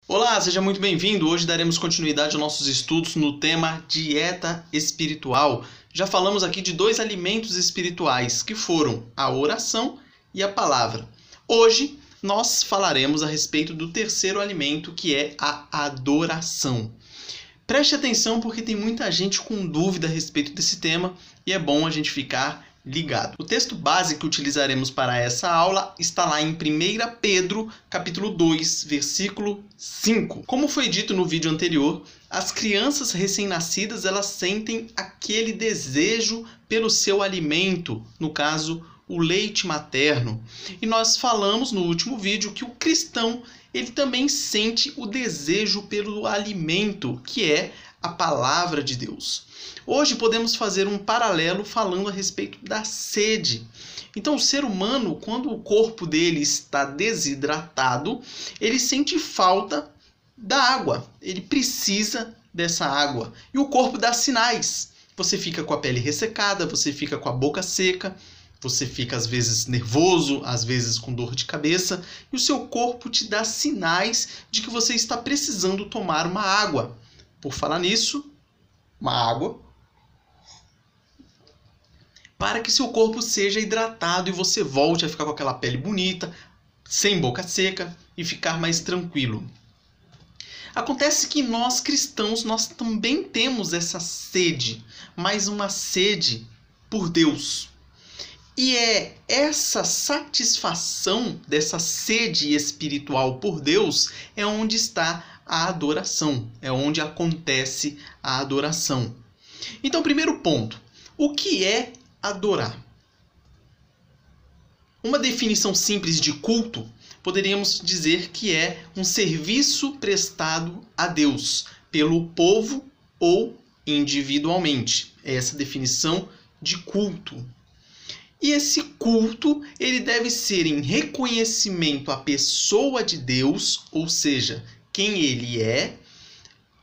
Olá, seja muito bem-vindo. Hoje daremos continuidade aos nossos estudos no tema dieta espiritual. Já falamos aqui de dois alimentos espirituais, que foram a oração e a palavra. Hoje nós falaremos a respeito do terceiro alimento, que é a adoração. Preste atenção porque tem muita gente com dúvida a respeito desse tema e é bom a gente ficar ligado. O texto base que utilizaremos para essa aula está lá em 1 Pedro, capítulo 2, versículo 5. Como foi dito no vídeo anterior, as crianças recém-nascidas, elas sentem aquele desejo pelo seu alimento, no caso, o leite materno. E nós falamos no último vídeo que o cristão, ele também sente o desejo pelo alimento, que é a palavra de Deus. Hoje podemos fazer um paralelo falando a respeito da sede. Então, o ser humano, quando o corpo dele está desidratado, ele sente falta da água. Ele precisa dessa água. E o corpo dá sinais. Você fica com a pele ressecada, você fica com a boca seca, você fica às vezes nervoso, às vezes com dor de cabeça, e o seu corpo te dá sinais de que você está precisando tomar uma água. Por falar nisso, uma água, para que seu corpo seja hidratado e você volte a ficar com aquela pele bonita, sem boca seca e ficar mais tranquilo. Acontece que nós cristãos, nós também temos essa sede, mas uma sede por Deus. E é essa satisfação dessa sede espiritual por Deus é onde está a adoração, é onde acontece a adoração. Então, primeiro ponto, o que é adorar? Uma definição simples de culto, poderíamos dizer que é um serviço prestado a Deus pelo povo ou individualmente. É essa definição de culto. E esse culto, ele deve ser em reconhecimento à pessoa de Deus, ou seja, quem ele é,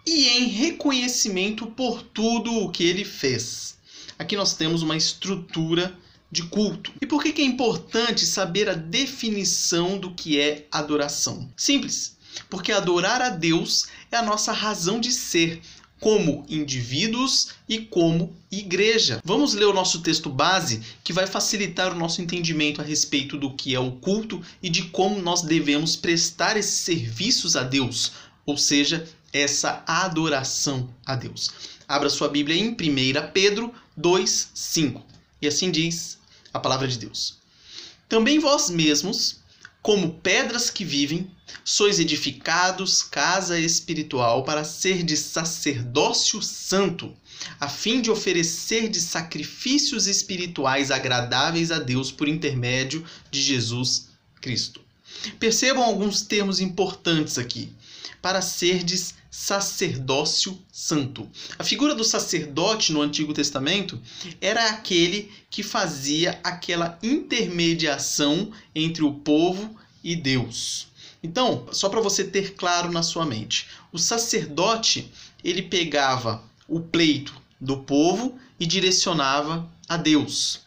e em reconhecimento por tudo o que ele fez. Aqui nós temos uma estrutura de culto. E por que é importante saber a definição do que é adoração? Simples, porque adorar a Deus é a nossa razão de ser, como indivíduos e como igreja. Vamos ler o nosso texto base, que vai facilitar o nosso entendimento a respeito do que é o culto e de como nós devemos prestar esses serviços a Deus, ou seja, essa adoração a Deus. Abra sua Bíblia em 1 Pedro 2, 5. E assim diz a palavra de Deus. Também vós mesmos, como pedras que vivem, sois edificados casa espiritual para serdes sacerdócio santo, a fim de oferecerdes sacrifícios espirituais agradáveis a Deus por intermédio de Jesus Cristo. Percebam alguns termos importantes aqui. Para serdes sacerdócio santo. A figura do sacerdote no Antigo Testamento era aquele que fazia aquela intermediação entre o povo e Deus. Então, só para você ter claro na sua mente, o sacerdote, ele pegava o pleito do povo e direcionava a Deus.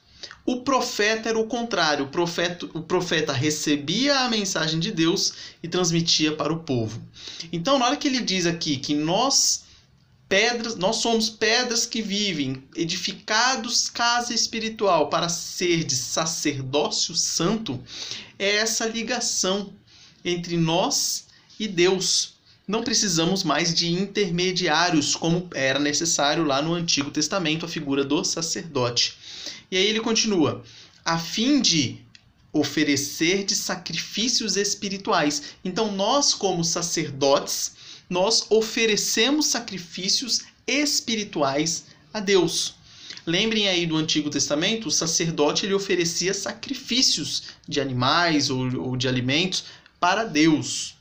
O profeta era o contrário, o profeta recebia a mensagem de Deus e transmitia para o povo. Então, na hora que ele diz aqui que nós somos pedras que vivem, edificados casa espiritual para ser de sacerdócio santo, é essa ligação entre nós e Deus. Não precisamos mais de intermediários, como era necessário lá no Antigo Testamento, a figura do sacerdote. E aí ele continua, a fim de oferecer de sacrifícios espirituais. Então nós, como sacerdotes, nós oferecemos sacrifícios espirituais a Deus. Lembrem aí do Antigo Testamento, o sacerdote ele oferecia sacrifícios de animais ou de alimentos para Deus.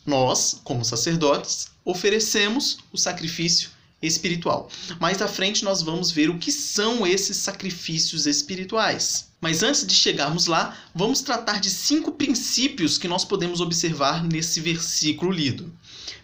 Nós, como sacerdotes, oferecemos o sacrifício espiritual. Mais à frente nós vamos ver o que são esses sacrifícios espirituais. Mas antes de chegarmos lá, vamos tratar de 5 princípios que nós podemos observar nesse versículo lido.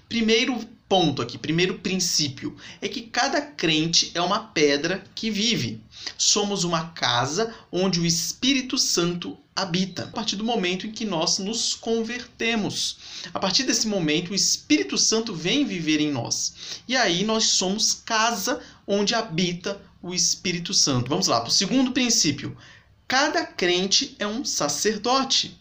Primeiro ponto aqui, primeiro princípio, é que cada crente é uma pedra que vive. Somos uma casa onde o Espírito Santo habita. A partir do momento em que nós nos convertemos. A partir desse momento, o Espírito Santo vem viver em nós. E aí nós somos casa onde habita o Espírito Santo. Vamos lá, para o segundo princípio. Cada crente é um sacerdote.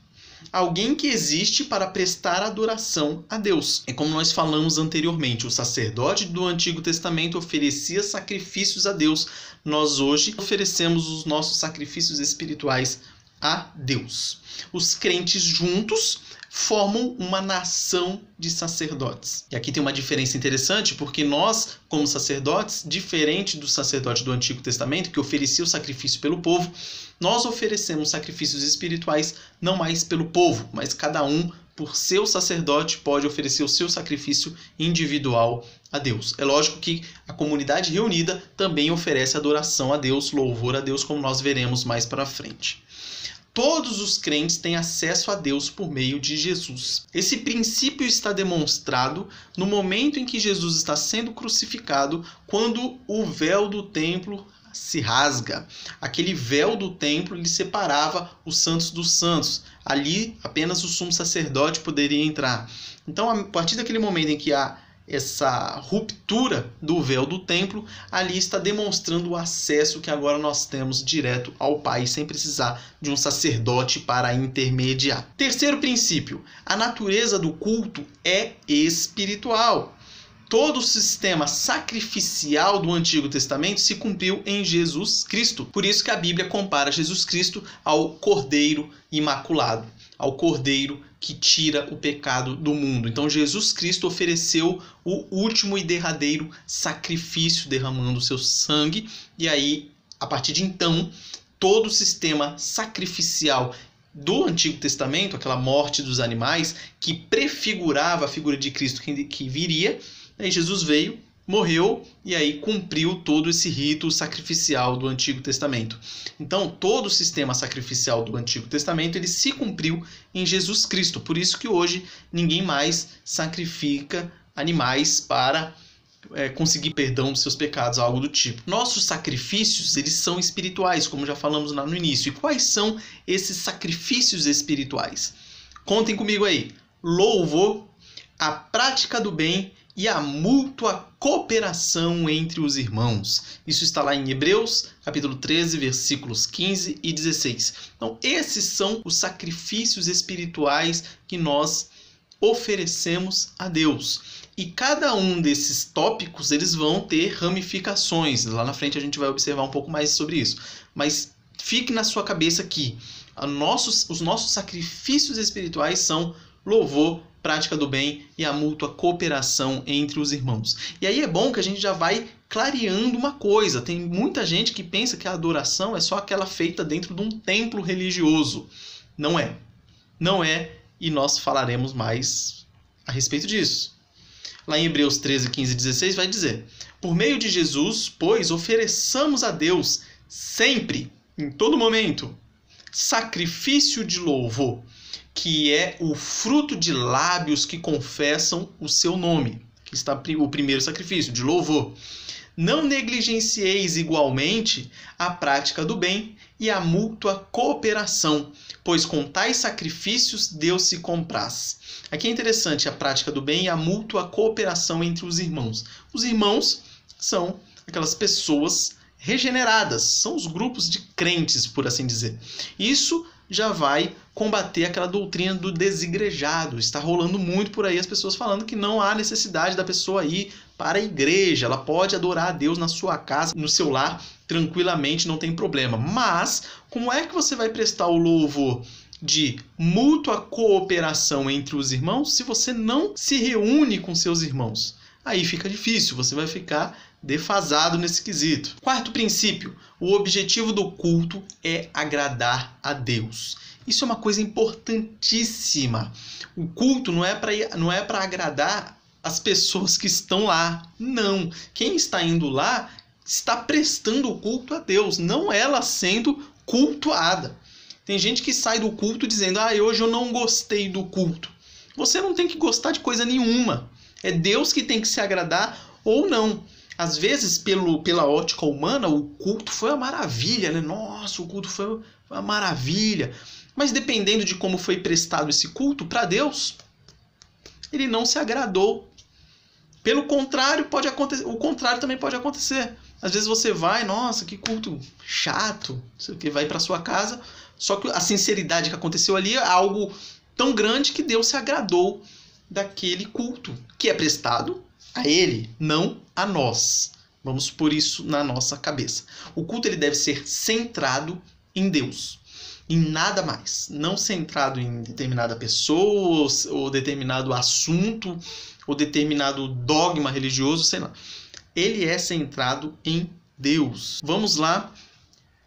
Alguém que existe para prestar adoração a Deus. É como nós falamos anteriormente, o sacerdote do Antigo Testamento oferecia sacrifícios a Deus. Nós hoje oferecemos os nossos sacrifícios espirituais a Deus. Os crentes juntos formam uma nação de sacerdotes. E aqui tem uma diferença interessante, porque nós, como sacerdotes, diferente do sacerdote do Antigo Testamento, que oferecia o sacrifício pelo povo, nós oferecemos sacrifícios espirituais não mais pelo povo, mas cada um, por seu sacerdote, pode oferecer o seu sacrifício individual a Deus. É lógico que a comunidade reunida também oferece adoração a Deus, louvor a Deus, como nós veremos mais para frente. Todos os crentes têm acesso a Deus por meio de Jesus. Esse princípio está demonstrado no momento em que Jesus está sendo crucificado, quando o véu do templo se rasga. Aquele véu do templo ele separava os santos dos santos. Ali apenas o sumo sacerdote poderia entrar. Então, a partir daquele momento em que há essa ruptura do véu do templo, ali está demonstrando o acesso que agora nós temos direto ao Pai, sem precisar de um sacerdote para intermediar. Terceiro princípio, a natureza do culto é espiritual. Todo o sistema sacrificial do Antigo Testamento se cumpriu em Jesus Cristo. Por isso que a Bíblia compara Jesus Cristo ao Cordeiro Imaculado, ao Cordeiro que tira o pecado do mundo. Então Jesus Cristo ofereceu o último e derradeiro sacrifício, derramando o seu sangue. E aí, a partir de então, todo o sistema sacrificial do Antigo Testamento, aquela morte dos animais, que prefigurava a figura de Cristo que viria, aí Jesus veio, morreu e aí cumpriu todo esse rito sacrificial do Antigo Testamento. Então, todo o sistema sacrificial do Antigo Testamento ele se cumpriu em Jesus Cristo. Por isso que hoje ninguém mais sacrifica animais para conseguir perdão dos seus pecados, algo do tipo. Nossos sacrifícios eles são espirituais, como já falamos lá no início. E quais são esses sacrifícios espirituais? Contem comigo aí. Louvor, a prática do bem e a mútua cooperação entre os irmãos. Isso está lá em Hebreus, capítulo 13, versículos 15 e 16. Então, esses são os sacrifícios espirituais que nós oferecemos a Deus. E cada um desses tópicos, eles vão ter ramificações. Lá na frente a gente vai observar um pouco mais sobre isso. Mas fique na sua cabeça que os nossos sacrifícios espirituais são louvor, prática do bem e a mútua cooperação entre os irmãos. E aí é bom que a gente já vai clareando uma coisa. Tem muita gente que pensa que a adoração é só aquela feita dentro de um templo religioso. Não é. Não é, e nós falaremos mais a respeito disso. Lá em Hebreus 13, 15 e 16 vai dizer: por meio de Jesus, pois, ofereçamos a Deus sempre, em todo momento, sacrifício de louvor, que é o fruto de lábios que confessam o seu nome. Aqui está o primeiro sacrifício, de louvor. Não negligencieis igualmente a prática do bem e a mútua cooperação, pois com tais sacrifícios Deus se compraz. Aqui é interessante a prática do bem e a mútua cooperação entre os irmãos. Os irmãos são aquelas pessoas regeneradas, são os grupos de crentes, por assim dizer. Isso já vai combater aquela doutrina do desigrejado. Está rolando muito por aí as pessoas falando que não há necessidade da pessoa ir para a igreja. Ela pode adorar a Deus na sua casa, no seu lar, tranquilamente, não tem problema. Mas como é que você vai prestar o louvor de mútua cooperação entre os irmãos se você não se reúne com seus irmãos? Aí fica difícil, você vai ficar defasado nesse quesito. Quarto princípio, o objetivo do culto é agradar a Deus. Isso é uma coisa importantíssima. O culto não é para agradar as pessoas que estão lá. Não. Quem está indo lá está prestando o culto a Deus, não ela sendo cultuada. Tem gente que sai do culto dizendo: hoje eu não gostei do culto. Você não tem que gostar de coisa nenhuma. É Deus que tem que se agradar ou não. Às vezes, pela ótica humana, o culto foi uma maravilha, né? Nossa, o culto foi uma maravilha. Mas dependendo de como foi prestado esse culto, para Deus, ele não se agradou. Pelo contrário, pode acontecer, o contrário também pode acontecer. Às vezes você vai, nossa, que culto chato, sei o que, vai para sua casa, só que a sinceridade que aconteceu ali é algo tão grande que Deus se agradou daquele culto, que é prestado a ele, não a nós. Vamos pôr isso na nossa cabeça. O culto ele deve ser centrado em Deus, em nada mais. Não centrado em determinada pessoa, ou determinado assunto, ou determinado dogma religioso, sei lá. Ele é centrado em Deus. Vamos lá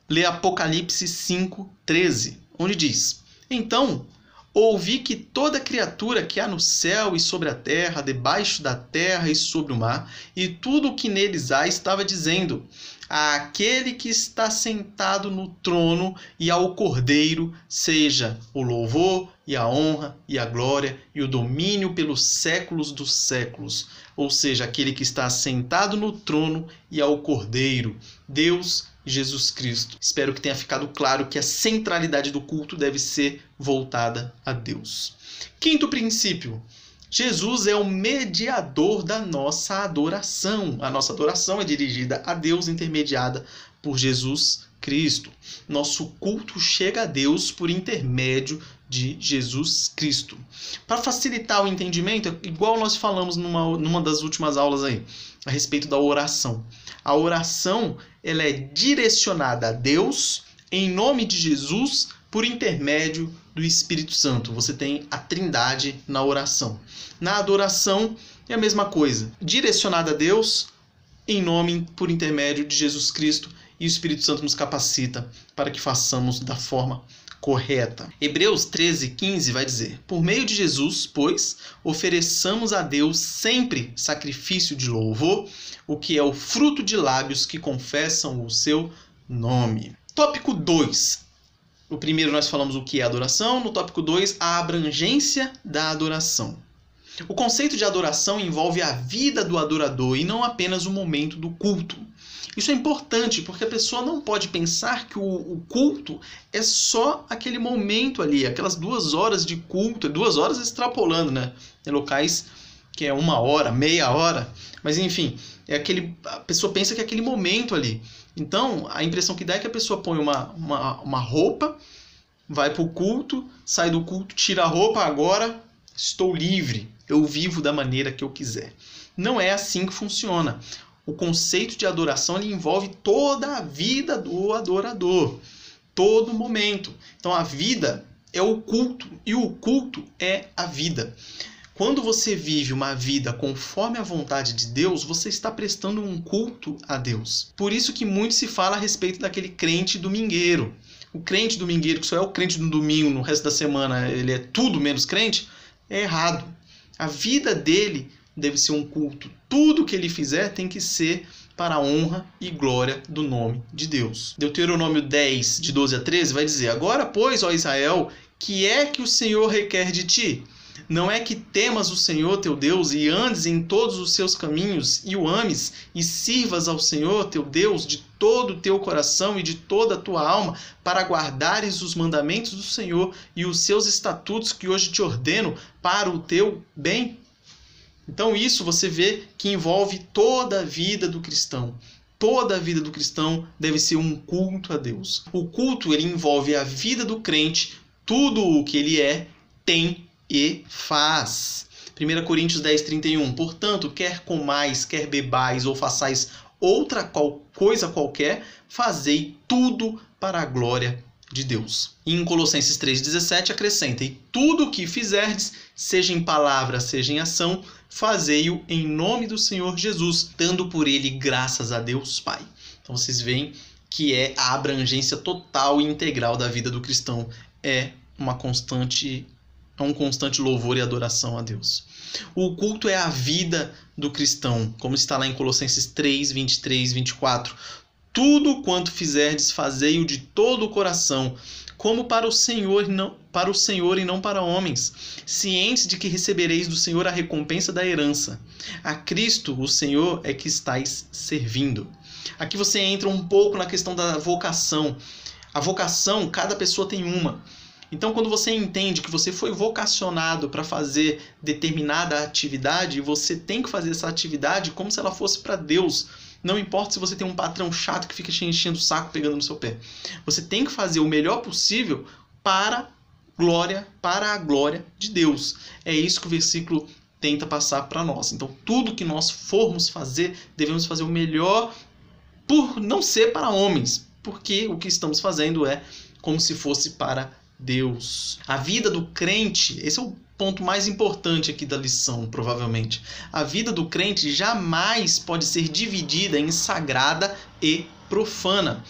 ler Apocalipse 5:13, onde diz: Então ouvi que toda criatura que há no céu e sobre a terra, debaixo da terra e sobre o mar, e tudo o que neles há, estava dizendo: àquele que está sentado no trono e ao Cordeiro seja o louvor e a honra e a glória e o domínio pelos séculos dos séculos. Ou seja, aquele que está sentado no trono e ao Cordeiro, Deus e Jesus Cristo. Espero que tenha ficado claro que a centralidade do culto deve ser voltada a Deus. Quinto princípio: Jesus é o mediador da nossa adoração. A nossa adoração é dirigida a Deus, intermediada por Jesus Cristo. Nosso culto chega a Deus por intermédio de Jesus Cristo. Para facilitar o entendimento, igual nós falamos numa das últimas aulas aí, a respeito da oração. A oração ela é direcionada a Deus em nome de Jesus por intermédio do Espírito Santo. Você tem a Trindade na oração. Na adoração é a mesma coisa, direcionada a Deus em nome por intermédio de Jesus Cristo, e o Espírito Santo nos capacita para que façamos da forma correta. Hebreus 13:15 vai dizer: Por meio de Jesus, pois, ofereçamos a Deus sempre sacrifício de louvor, o que é o fruto de lábios que confessam o seu nome. Tópico 2. No primeiro nós falamos o que é adoração, no tópico 2, a abrangência da adoração. O conceito de adoração envolve a vida do adorador e não apenas o momento do culto. Isso é importante porque a pessoa não pode pensar que o culto é só aquele momento ali, aquelas 2 horas de culto, 2 horas extrapolando, né? Tem locais que é 1 hora, meia hora, mas enfim, a pessoa pensa que é aquele momento ali. Então, a impressão que dá é que a pessoa põe uma roupa, vai para o culto, sai do culto, tira a roupa, agora estou livre, eu vivo da maneira que eu quiser. Não é assim que funciona. O conceito de adoração ele envolve toda a vida do adorador, todo momento. Então a vida é o culto e o culto é a vida. Quando você vive uma vida conforme a vontade de Deus, você está prestando um culto a Deus. Por isso que muito se fala a respeito daquele crente domingueiro. O crente domingueiro, que só é o crente no domingo, no resto da semana ele é tudo menos crente, é errado. A vida dele deve ser um culto. Tudo que ele fizer tem que ser para a honra e glória do nome de Deus. Deuteronômio 10, de 12 a 13, vai dizer: Agora, pois, ó Israel, que é que o Senhor requer de ti? Não é que temas o Senhor teu Deus e andes em todos os seus caminhos e o ames e sirvas ao Senhor teu Deus de todo o teu coração e de toda a tua alma para guardares os mandamentos do Senhor e os seus estatutos que hoje te ordeno para o teu bem? Então isso você vê que envolve toda a vida do cristão. Toda a vida do cristão deve ser um culto a Deus. O culto ele envolve a vida do crente, tudo o que ele é, tem e faz. 1 Coríntios 10:31. Portanto, quer comais, quer bebais ou façais outra coisa qualquer, fazei tudo para a glória de Deus. E em Colossenses 3:17 acrescenta: E tudo o que fizerdes, seja em palavra, seja em ação, fazei-o em nome do Senhor Jesus, dando por ele graças a Deus Pai. Então vocês veem que é a abrangência total e integral da vida do cristão. É um constante louvor e adoração a Deus. O culto é a vida do cristão, como está lá em Colossenses 3:23, 24. Tudo quanto fizerdes, fazei-o de todo o coração, como para o Senhor e não para homens, cientes de que recebereis do Senhor a recompensa da herança. A Cristo, o Senhor, é que estáis servindo. Aqui você entra um pouco na questão da vocação. A vocação, cada pessoa tem uma. Então, quando você entende que você foi vocacionado para fazer determinada atividade, você tem que fazer essa atividade como se ela fosse para Deus. Não importa se você tem um patrão chato que fica te enchendo o saco pegando no seu pé. Você tem que fazer o melhor possível para a glória de Deus. É isso que o versículo tenta passar para nós. Então, tudo que nós formos fazer, devemos fazer o melhor por não ser para homens, porque o que estamos fazendo é como se fosse para Deus. A vida do crente, esse é o ponto mais importante aqui da lição, provavelmente. A vida do crente jamais pode ser dividida em sagrada e profana.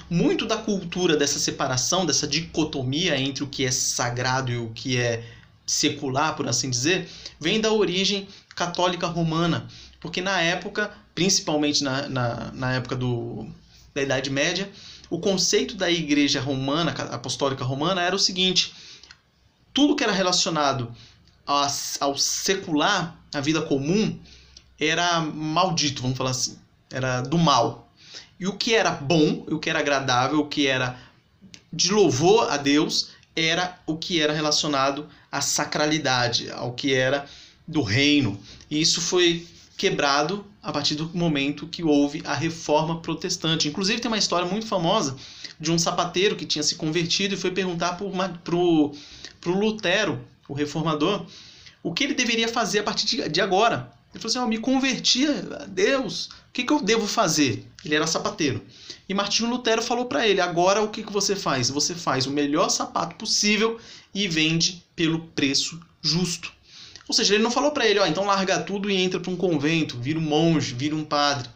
Muito da cultura dessa separação, dessa dicotomia entre o que é sagrado e o que é secular, por assim dizer, vem da origem católica romana. Porque na época, principalmente na época da Idade Média, o conceito da igreja romana, apostólica romana, era o seguinte: tudo que era relacionado ao secular, à vida comum, era maldito, vamos falar assim, era do mal. E o que era bom, o que era agradável, o que era de louvor a Deus, era o que era relacionado à sacralidade, ao que era do reino. E isso foi quebrado a partir do momento que houve a Reforma Protestante. Inclusive tem uma história muito famosa de um sapateiro que tinha se convertido e foi perguntar pro Lutero, o reformador, o que ele deveria fazer a partir de agora. Ele falou assim: eu me converti a Deus, o que eu devo fazer? Ele era sapateiro. E Martinho Lutero falou para ele: agora o que você faz? Você faz o melhor sapato possível e vende pelo preço justo. Ou seja, ele não falou para ele: então larga tudo e entra para um convento, vira um monge, vira um padre.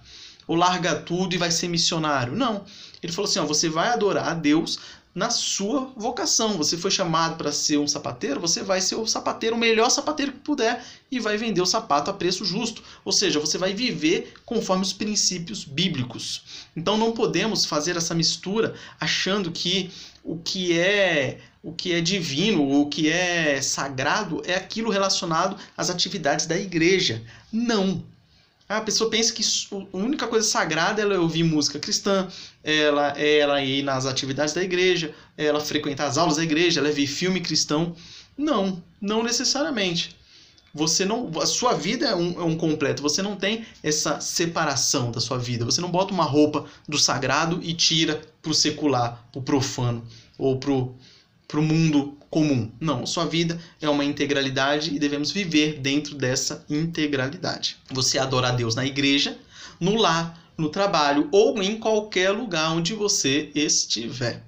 Ou larga tudo e vai ser missionário. Não. Ele falou assim: você vai adorar a Deus na sua vocação. Você foi chamado para ser um sapateiro, você vai ser o sapateiro, o melhor sapateiro que puder, e vai vender o sapato a preço justo. Ou seja, você vai viver conforme os princípios bíblicos. Então não podemos fazer essa mistura achando que o que é divino, o que é sagrado é aquilo relacionado às atividades da igreja. Não. A pessoa pensa que a única coisa sagrada é ouvir música cristã, ela ir nas atividades da igreja, ela frequentar as aulas da igreja, ela ver filme cristão. Não, não necessariamente. A sua vida é um completo. Você não tem essa separação da sua vida. Você não bota uma roupa do sagrado e tira para o secular, para o profano ou para o mundo comum. Não, sua vida é uma integralidade e devemos viver dentro dessa integralidade. Você adora a Deus na igreja, no lar, no trabalho ou em qualquer lugar onde você estiver.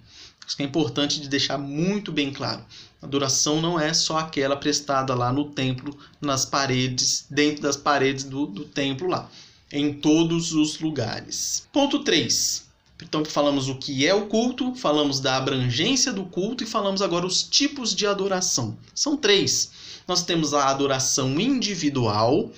Isso que é importante de deixar muito bem claro. A adoração não é só aquela prestada lá no templo, nas paredes, dentro das paredes do templo lá. É em todos os lugares. Ponto 3. Então falamos o que é o culto, falamos da abrangência do culto e falamos agora os tipos de adoração. São 3. Nós temos a adoração individual.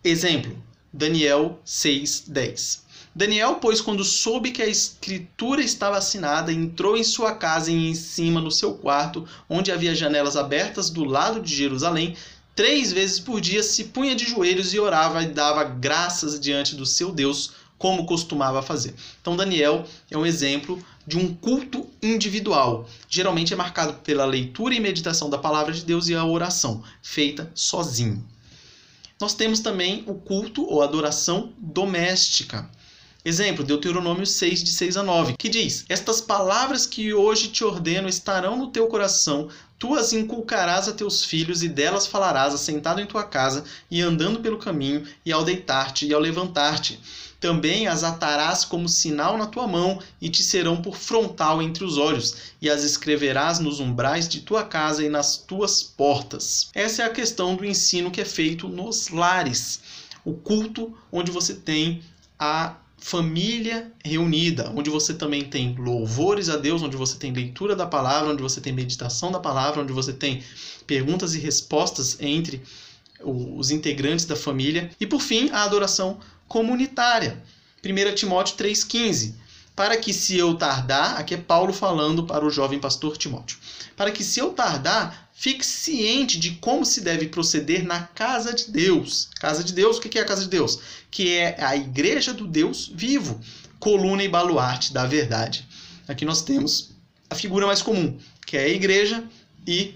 Exemplo, Daniel 6:10. Daniel, pois, quando soube que a escritura estava assinada, entrou em sua casa e em cima no seu quarto, onde havia janelas abertas do lado de Jerusalém, 3 vezes por dia se punha de joelhos e orava e dava graças diante do seu Deus, como costumava fazer. Então Daniel é um exemplo de um culto individual. Geralmente é marcado pela leitura e meditação da palavra de Deus e a oração, feita sozinho. Nós temos também o culto ou adoração doméstica. Exemplo, Deuteronômio 6, de 6 a 9, que diz: estas palavras que hoje te ordeno estarão no teu coração, tu as inculcarás a teus filhos e delas falarás assentado em tua casa e andando pelo caminho e ao deitar-te e ao levantar-te. Também as atarás como sinal na tua mão e te serão por frontal entre os olhos, e as escreverás nos umbrais de tua casa e nas tuas portas. Essa é a questão do ensino que é feito nos lares. O culto onde você tem a família reunida, onde você também tem louvores a Deus, onde você tem leitura da palavra, onde você tem meditação da palavra, onde você tem perguntas e respostas entre os integrantes da família. E por fim, a adoração comunitária. 1 Timóteo 3,15. para que se eu tardar, aqui é Paulo falando para o jovem pastor Timóteo, para que se eu tardar, fique ciente de como se deve proceder na casa de Deus. Casa de Deus, o que é a casa de Deus? Que é a igreja do Deus vivo, coluna e baluarte da verdade. Aqui nós temos a figura mais comum, que é a igreja e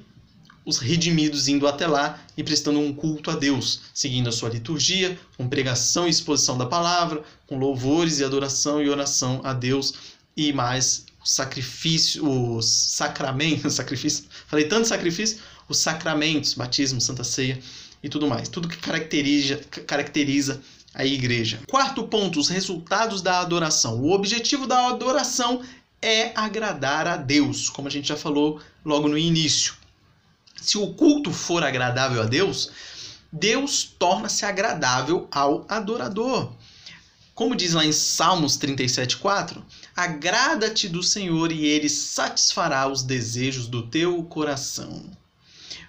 os redimidos indo até lá e prestando um culto a Deus, seguindo a sua liturgia, com pregação e exposição da palavra, com louvores e adoração e oração a Deus e mais sacrifício, os sacramentos, falei tanto sacrifício, os sacramentos, batismo, santa ceia e tudo mais. Tudo que caracteriza a igreja. Quarto ponto, os resultados da adoração. O objetivo da adoração é agradar a Deus, como a gente já falou logo no início. Se o culto for agradável a Deus, Deus torna-se agradável ao adorador. Como diz lá em Salmos 37:4, agrada-te do Senhor e Ele satisfará os desejos do teu coração.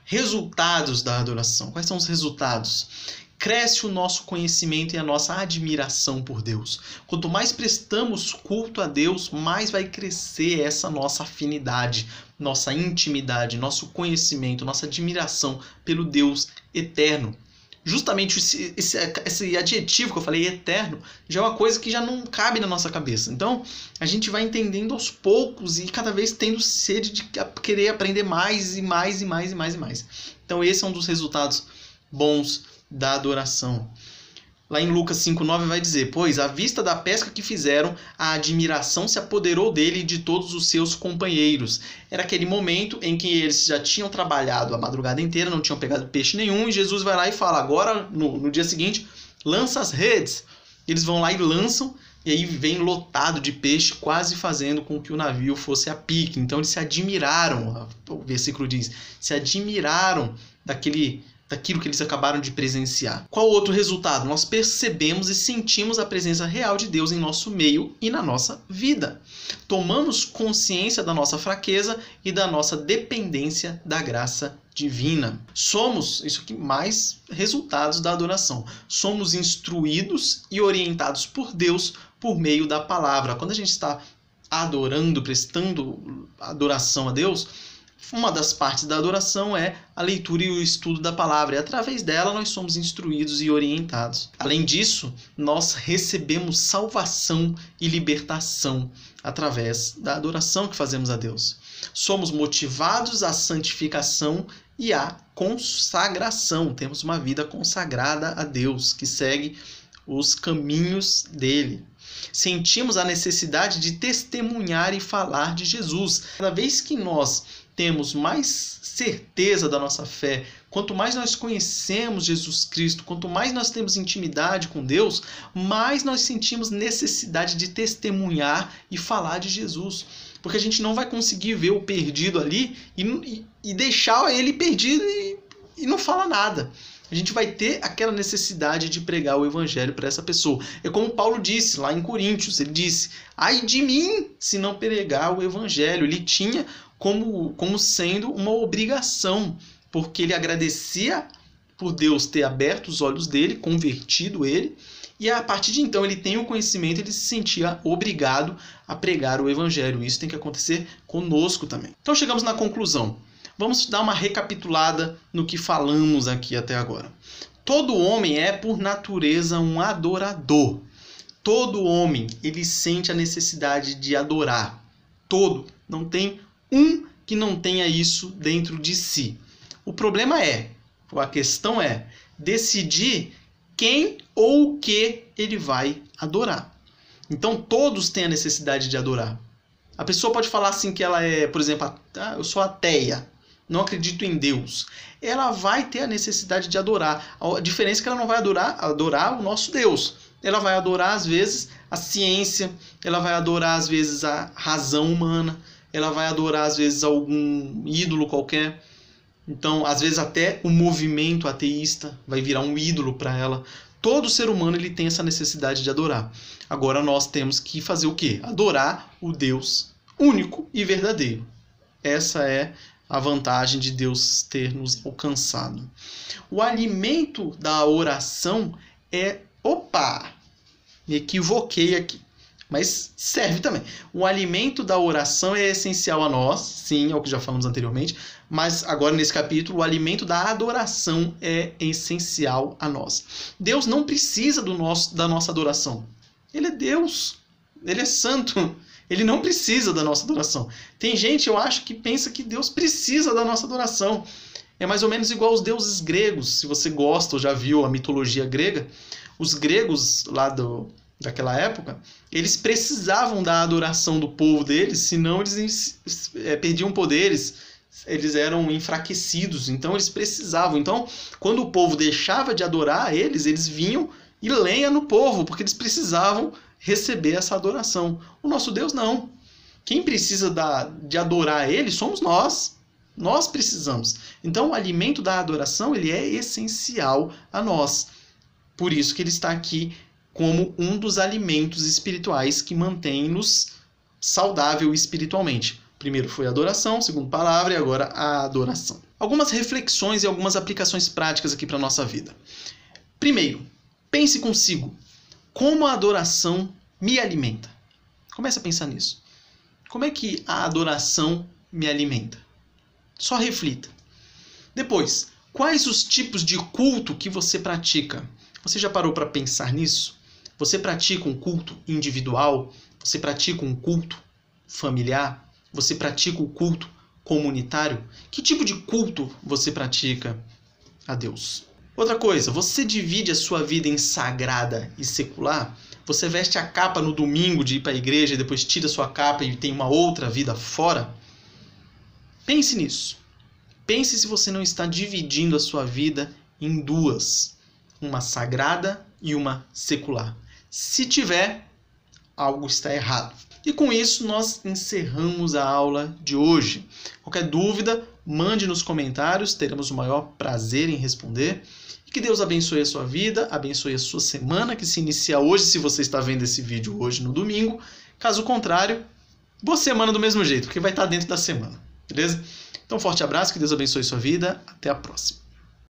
Resultados da adoração. Quais são os resultados? Cresce o nosso conhecimento e a nossa admiração por Deus. Quanto mais prestamos culto a Deus, mais vai crescer essa nossa afinidade, nossa intimidade, nosso conhecimento, nossa admiração pelo Deus eterno. Justamente esse adjetivo que eu falei, eterno, já é uma coisa que já não cabe na nossa cabeça. Então, a gente vai entendendo aos poucos e cada vez tendo sede de querer aprender mais e mais e mais e mais e mais. Então, esse é um dos resultados bons da adoração. Lá em Lucas 5:9 vai dizer, pois à vista da pesca que fizeram, a admiração se apoderou dele e de todos os seus companheiros. Era aquele momento em que eles já tinham trabalhado a madrugada inteira, não tinham pegado peixe nenhum, e Jesus vai lá e fala, agora no dia seguinte, lança as redes. Eles vão lá e lançam, e aí vem lotado de peixe, quase fazendo com que o navio fosse a pique. Então eles se admiraram, o versículo diz, se admiraram daquilo que eles acabaram de presenciar. Qual outro resultado? Nós percebemos e sentimos a presença real de Deus em nosso meio e na nossa vida. Tomamos consciência da nossa fraqueza e da nossa dependência da graça divina. Somos, isso aqui, mais resultados da adoração. Somos instruídos e orientados por Deus por meio da palavra. Quando a gente está adorando, prestando adoração a Deus, uma das partes da adoração é a leitura e o estudo da palavra. E através dela nós somos instruídos e orientados. Além disso, nós recebemos salvação e libertação através da adoração que fazemos a Deus. Somos motivados à santificação e à consagração. Temos uma vida consagrada a Deus, que segue os caminhos dele. Sentimos a necessidade de testemunhar e falar de Jesus. Cada vez que nós temos mais certeza da nossa fé, quanto mais nós conhecemos Jesus Cristo, quanto mais nós temos intimidade com Deus, mais nós sentimos necessidade de testemunhar e falar de Jesus. Porque a gente não vai conseguir ver o perdido ali e deixar ele perdido e não fala nada. A gente vai ter aquela necessidade de pregar o evangelho para essa pessoa. É como Paulo disse lá em Coríntios, ele disse, ai de mim se não pregar o evangelho. Ele tinha como sendo uma obrigação, porque ele agradecia por Deus ter aberto os olhos dele, convertido ele, e a partir de então ele tem o conhecimento, ele se sentia obrigado a pregar o evangelho. Isso tem que acontecer conosco também. Então chegamos na conclusão. Vamos dar uma recapitulada no que falamos aqui até agora. Todo homem é, por natureza, um adorador. Todo homem, ele sente a necessidade de adorar. Todo. Não tem um que não tenha isso dentro de si. O problema a questão é decidir quem ou o que ele vai adorar. Então, todos têm a necessidade de adorar. A pessoa pode falar assim que ela é, por exemplo, eu sou ateia, não acredito em Deus. Ela vai ter a necessidade de adorar. A diferença é que ela não vai adorar o nosso Deus. Ela vai adorar, às vezes, a ciência, ela vai adorar, às vezes, a razão humana, ela vai adorar, às vezes, algum ídolo qualquer. Então, às vezes, até o movimento ateísta vai virar um ídolo para ela. Todo ser humano ele tem essa necessidade de adorar. Agora, nós temos que fazer o quê? Adorar o Deus único e verdadeiro. Essa é a vantagem de Deus ter nos alcançado. O alimento da oração é... Opa! Me equivoquei aqui. Mas serve também. O alimento da oração é essencial a nós, sim, é o que já falamos anteriormente, mas agora nesse capítulo, o alimento da adoração é essencial a nós. Deus não precisa da nossa adoração. Ele é Deus, ele é santo, ele não precisa da nossa adoração. Tem gente, eu acho, que pensa que Deus precisa da nossa adoração. É mais ou menos igual aos deuses gregos. Se você gosta ou já viu a mitologia grega, os gregos lá daquela época, eles precisavam da adoração do povo deles, senão eles perdiam poderes, eles eram enfraquecidos, então eles precisavam. Então, quando o povo deixava de adorar eles vinham e lenha no povo, porque eles precisavam receber essa adoração. O nosso Deus não. Quem precisa de adorar ele somos nós. Nós precisamos. Então, o alimento da adoração ele é essencial a nós. Por isso que ele está aqui como um dos alimentos espirituais que mantém-nos saudável espiritualmente. Primeiro foi a adoração, segundo palavra, e agora a adoração. Algumas reflexões e algumas aplicações práticas aqui para a nossa vida. Primeiro, pense consigo, como a adoração me alimenta? Comece a pensar nisso. Como é que a adoração me alimenta? Só reflita. Depois, quais os tipos de culto que você pratica? Você já parou para pensar nisso? Você pratica um culto individual? Você pratica um culto familiar? Você pratica o culto comunitário? Que tipo de culto você pratica a Deus? Outra coisa, você divide a sua vida em sagrada e secular? Você veste a capa no domingo de ir para a igreja e depois tira sua capa e tem uma outra vida fora? Pense nisso. Pense se você não está dividindo a sua vida em duas. Uma sagrada e uma secular. Se tiver, algo está errado. E com isso nós encerramos a aula de hoje. Qualquer dúvida, mande nos comentários, teremos o maior prazer em responder. E que Deus abençoe a sua vida, abençoe a sua semana, que se inicia hoje, se você está vendo esse vídeo hoje no domingo. Caso contrário, boa semana do mesmo jeito, porque vai estar dentro da semana, beleza? Então, forte abraço, que Deus abençoe a sua vida, até a próxima.